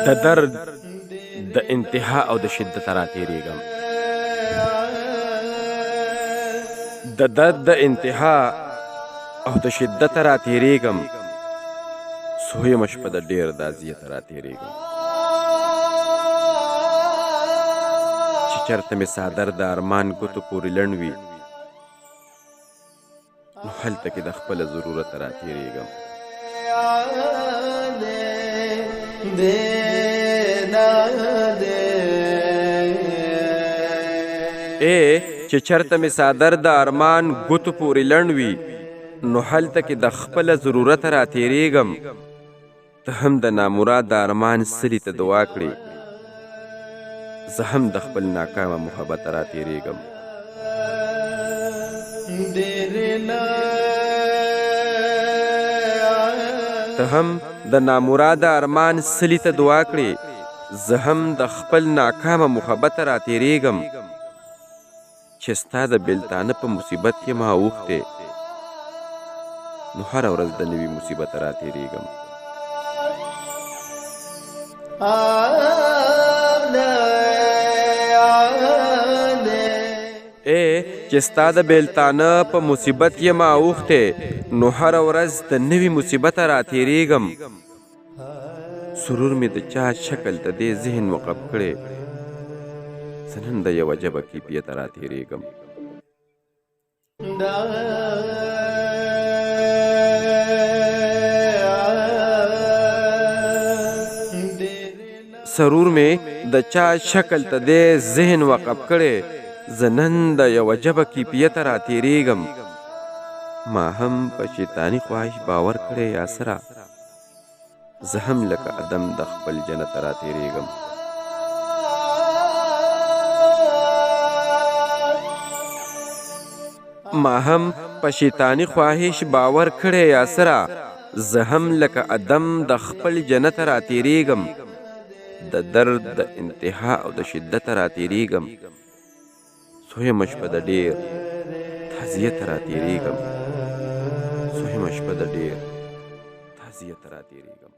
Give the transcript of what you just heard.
د درد د انتها او د شدت را تیریږم د درد د انتها او د شدت را تیریږم سویم شپه د ډېر د اذیت را تیریږم چې چېرته مې څادر د ارمان ګوتو پورې لنډ وي نو هلته کې د خپله ضرورت را تیریږم چې چېرته مې څادر د ارمان ګوتو پورې لنډ وي نو هلته کې د خپله ضرورت را تیریږم ته هم د نامراد د ارمان سلي ته دعا کړې زه هم د خپل ناکامه محبت را تیریږم ته هم د نامراد ارمان سلي ته دعا کړې زه هم د خپل ناکامه محبت را تیریږم چې ستا د بېلتانه په مصیبت کې ما اوښتې نو هره ورځ د نوي مصیبت را تیریږم چې ستا د بېلتانه په مصیبت کې ما اوښتې نو هره ورځ د نوي مصیبت را تیریږم سرور مې د چا شکل د دې ذهن وقف کړې زه نن د یوه جبه کیفیت را تیریږم سرور مې د چا شکل ته دې ذهن وقف کړې زه نن د یوه جبه کیفیت را تیریږم ما هم په شیطاني خواهش باور کړی یا سره زه هم لکه ادم د خپل جنت را تیریږم ما هم په شیطاني خواهش باور کړی یا سره زه هم لکه ادم د خپل جنت را تیریږم د درد د انتها او د شدت را تیریږم سویم شپه د ډېر تعزیت را تیریږم سویم شپه د ډېر تعزیت را تیریږم